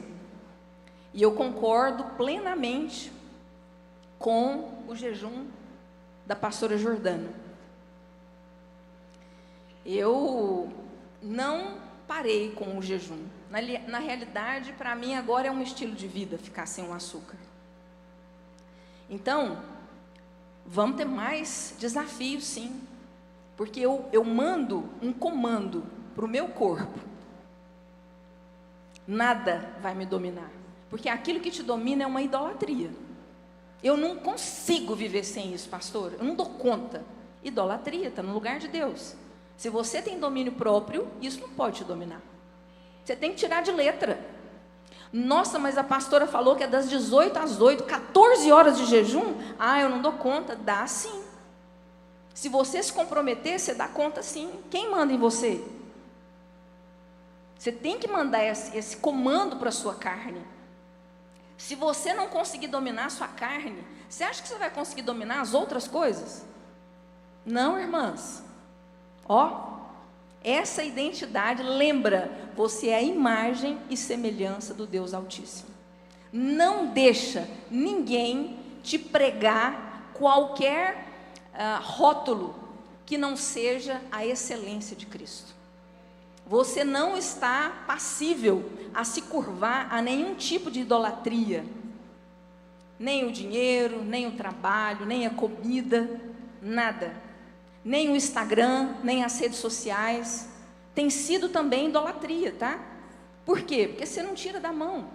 E eu concordo plenamente com o jejum da pastora Jordana. Eu não parei com o jejum. Na realidade, para mim agora é um estilo de vida ficar sem o açúcar. Então, vamos ter mais desafios, sim. Porque eu mando um comando para o meu corpo. Nada vai me dominar. Porque aquilo que te domina é uma idolatria. Eu não consigo viver sem isso, pastor. Eu não dou conta. Idolatria está no lugar de Deus. Se você tem domínio próprio, isso não pode te dominar. Você tem que tirar de letra. Nossa, mas a pastora falou que é das 18 às 8, 14 horas de jejum. Ah, eu não dou conta. Dá sim. Se você se comprometer, você dá conta sim. Quem manda em você? Você tem que mandar esse comando para a sua carne. Se você não conseguir dominar a sua carne, você acha que você vai conseguir dominar as outras coisas? Não, irmãs. Ó, essa identidade, lembra, você é a imagem e semelhança do Deus Altíssimo. Não deixa ninguém te pregar qualquer rótulo que não seja a excelência de Cristo. Você não está passível a se curvar a nenhum tipo de idolatria. Nem o dinheiro, nem o trabalho, nem a comida, nada. Nem o Instagram, nem as redes sociais. Tem sido também idolatria, tá? Por quê? Porque você não tira da mão.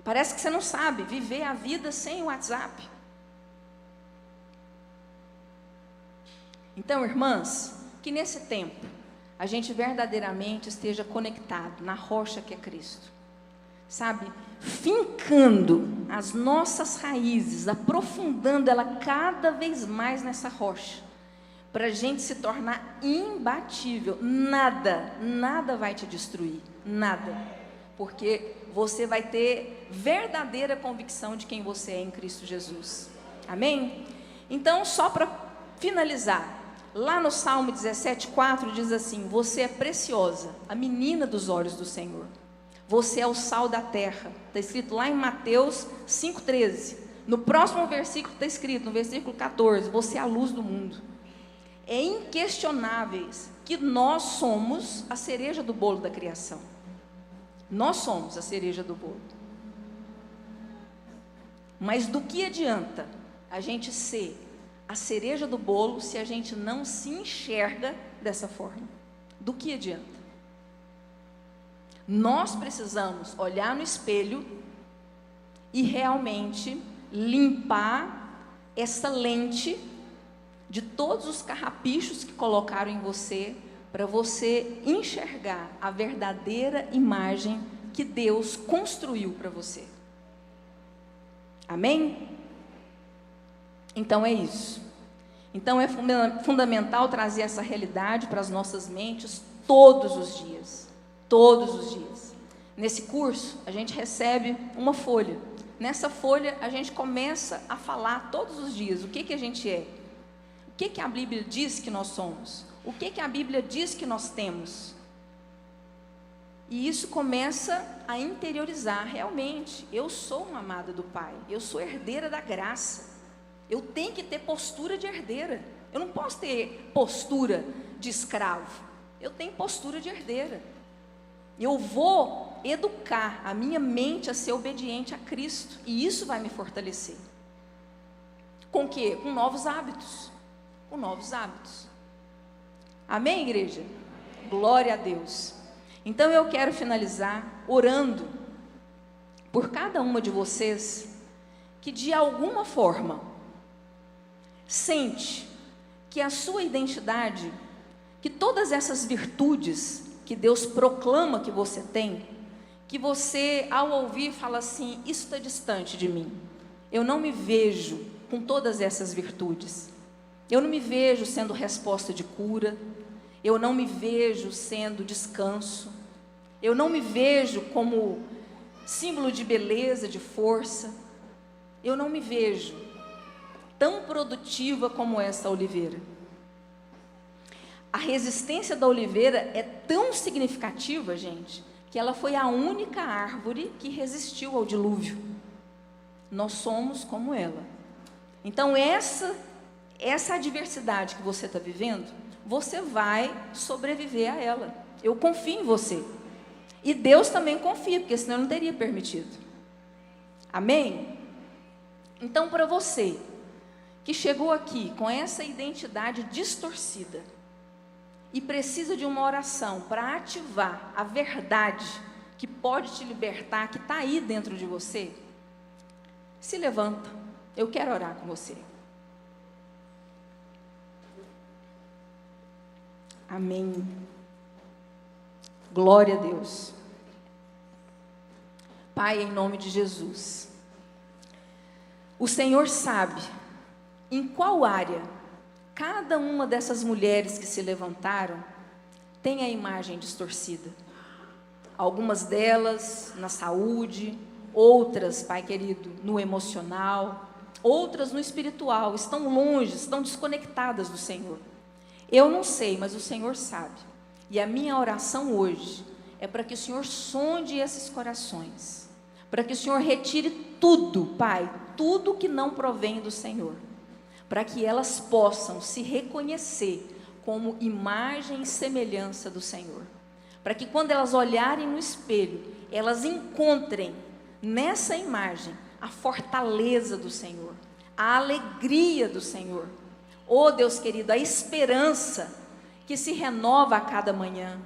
Parece que você não sabe viver a vida sem o WhatsApp. Então, irmãs, que nesse tempo a gente verdadeiramente esteja conectado na rocha que é Cristo, sabe? Fincando as nossas raízes, aprofundando ela cada vez mais nessa rocha, para a gente se tornar imbatível. Nada vai te destruir, nada, porque você vai ter verdadeira convicção de quem você é em Cristo Jesus. Amém? Então, só para finalizar, lá no Salmo 17:4 diz assim: você é preciosa, a menina dos olhos do Senhor. Você é o sal da terra. Está escrito lá em Mateus 5,13. No próximo versículo está escrito, no versículo 14, você é a luz do mundo. É inquestionável que nós somos a cereja do bolo da criação. Nós somos a cereja do bolo. Mas do que adianta a gente ser a cereja do bolo se a gente não se enxerga dessa forma? Do que adianta? Nós precisamos olhar no espelho e realmente limpar essa lente de todos os carrapichos que colocaram em você, para você enxergar a verdadeira imagem que Deus construiu para você. Amém? Então é isso. Então é fundamental trazer essa realidade para as nossas mentes todos os dias. Todos os dias. Nesse curso, a gente recebe uma folha. Nessa folha, a gente começa a falar todos os dias o que a gente é. O que a Bíblia diz que nós somos. O que a Bíblia diz que nós temos. E isso começa a interiorizar. Realmente, eu sou uma amada do Pai. Eu sou herdeira da graça. Eu tenho que ter postura de herdeira. Eu não posso ter postura de escravo. Eu tenho postura de herdeira. Eu vou educar a minha mente a ser obediente a Cristo. E isso vai me fortalecer. Com o quê? Com novos hábitos. Com novos hábitos. Amém, igreja? Glória a Deus. Então eu quero finalizar orando por cada uma de vocês que de alguma forma sente que a sua identidade, que todas essas virtudes que Deus proclama que você tem, que você ao ouvir fala assim, isso está distante de mim, eu não me vejo com todas essas virtudes, eu não me vejo sendo resposta de cura, eu não me vejo sendo descanso, eu não me vejo como símbolo de beleza, de força, eu não me vejo tão produtiva como essa oliveira. A resistência da oliveira é tão significativa, gente, que ela foi a única árvore que resistiu ao dilúvio. Nós somos como ela. Então essa adversidade que você está vivendo, você vai sobreviver a ela. Eu confio em você. E Deus também confia, porque senão eu não teria permitido. Amém? Então, para você que chegou aqui com essa identidade distorcida e precisa de uma oração para ativar a verdade que pode te libertar, que está aí dentro de você, se levanta, eu quero orar com você. Amém. Glória a Deus. Pai, em nome de Jesus, o Senhor sabe em qual área cada uma dessas mulheres que se levantaram tem a imagem distorcida. Algumas delas na saúde, outras, Pai querido, no emocional, outras no espiritual, estão longe, estão desconectadas do Senhor. Eu não sei, mas o Senhor sabe. E a minha oração hoje é para que o Senhor sonde esses corações, para que o Senhor retire tudo, Pai, tudo que não provém do Senhor, para que elas possam se reconhecer como imagem e semelhança do Senhor, para que quando elas olharem no espelho, elas encontrem nessa imagem a fortaleza do Senhor, a alegria do Senhor, oh Deus querido, a esperança que se renova a cada manhã.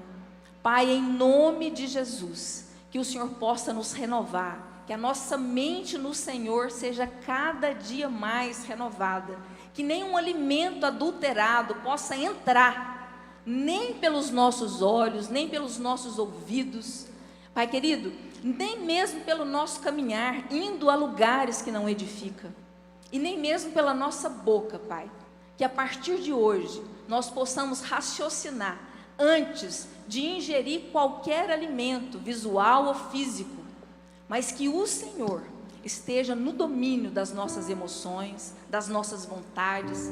Pai, em nome de Jesus, que o Senhor possa nos renovar, que a nossa mente no Senhor seja cada dia mais renovada, que nenhum alimento adulterado possa entrar, nem pelos nossos olhos, nem pelos nossos ouvidos, Pai querido, nem mesmo pelo nosso caminhar, indo a lugares que não edificam, e nem mesmo pela nossa boca, Pai, que a partir de hoje, nós possamos raciocinar antes de ingerir qualquer alimento, visual ou físico, mas que o Senhor esteja no domínio das nossas emoções, das nossas vontades.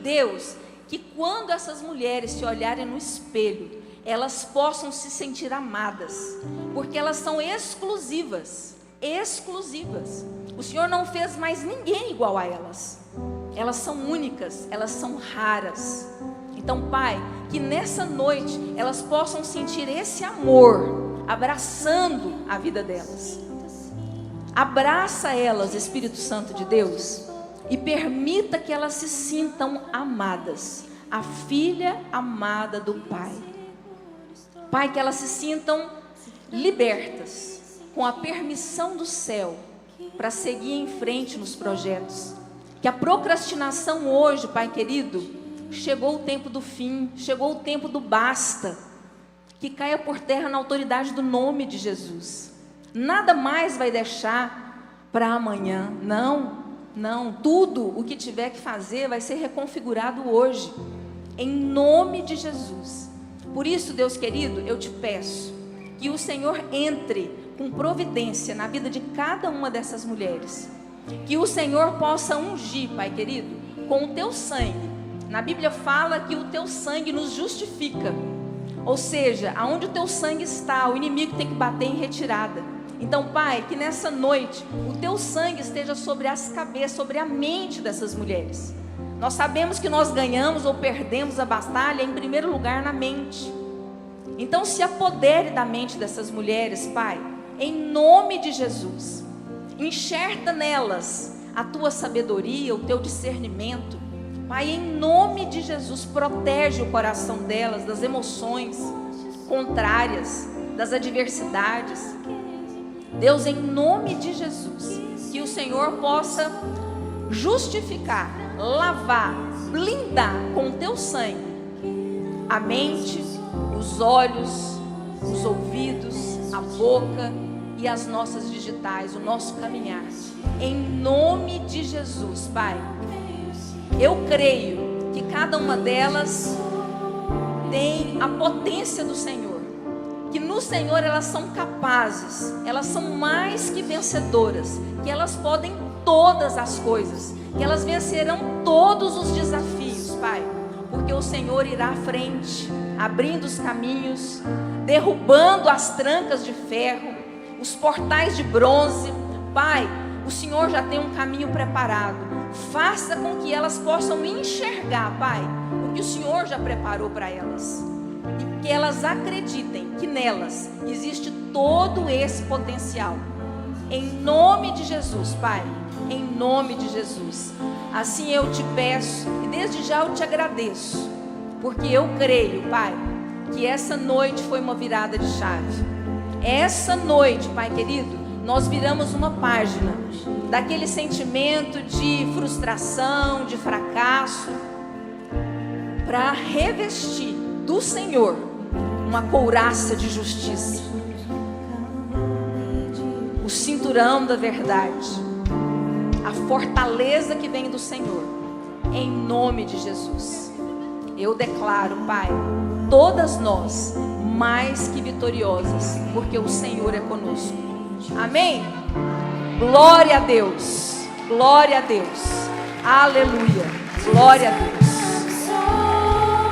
Deus, que quando essas mulheres se olharem no espelho, elas possam se sentir amadas, porque elas são exclusivas, exclusivas. O Senhor não fez mais ninguém igual a elas. Elas são únicas, elas são raras. Então, Pai, que nessa noite elas possam sentir esse amor abraçando a vida delas. Abraça elas, Espírito Santo de Deus, e permita que elas se sintam amadas, a filha amada do Pai. Pai, que elas se sintam libertas, com a permissão do céu, para seguir em frente nos projetos. Que a procrastinação hoje, Pai querido, chegou o tempo do fim, chegou o tempo do basta, que caia por terra na autoridade do nome de Jesus. Nada mais vai deixar para amanhã, não, tudo o que tiver que fazer vai ser reconfigurado hoje, em nome de Jesus. Por isso, Deus querido, eu te peço que o Senhor entre com providência na vida de cada uma dessas mulheres, que o Senhor possa ungir, Pai querido, com o teu sangue. Na Bíblia fala que o teu sangue nos justifica, ou seja, aonde o teu sangue está, o inimigo tem que bater em retirada. Então, Pai, que nessa noite o teu sangue esteja sobre as cabeças, sobre a mente dessas mulheres. Nós sabemos que nós ganhamos ou perdemos a batalha em primeiro lugar na mente. Então se apodere da mente dessas mulheres, Pai, em nome de Jesus. Enxerta nelas a tua sabedoria, o teu discernimento. Pai, em nome de Jesus, protege o coração delas das emoções contrárias, das adversidades. Deus, em nome de Jesus, que o Senhor possa justificar, lavar, blindar com o teu sangue a mente, os olhos, os ouvidos, a boca e as nossas digitais, o nosso caminhar, em nome de Jesus, Pai. Eu creio que cada uma delas tem a potência do Senhor, que no Senhor elas são capazes, elas são mais que vencedoras, que elas podem todas as coisas, que elas vencerão todos os desafios, Pai, porque o Senhor irá à frente, abrindo os caminhos, derrubando as trancas de ferro, os portais de bronze. Pai, o Senhor já tem um caminho preparado. Faça com que elas possam enxergar, Pai, o que o Senhor já preparou para elas, e que elas acreditem que nelas existe todo esse potencial. Em nome de Jesus, Pai, em nome de Jesus. Assim eu te peço e desde já eu te agradeço, porque eu creio, Pai, que essa noite foi uma virada de chave. Essa noite, Pai querido, nós viramos uma página daquele sentimento de frustração, de fracasso, para revestir do Senhor uma couraça de justiça, o cinturão da verdade, a fortaleza que vem do Senhor, em nome de Jesus. Eu declaro, Pai, todas nós mais que vitoriosas, porque o Senhor é conosco. Amém? Glória a Deus, glória a Deus, aleluia, glória a Deus.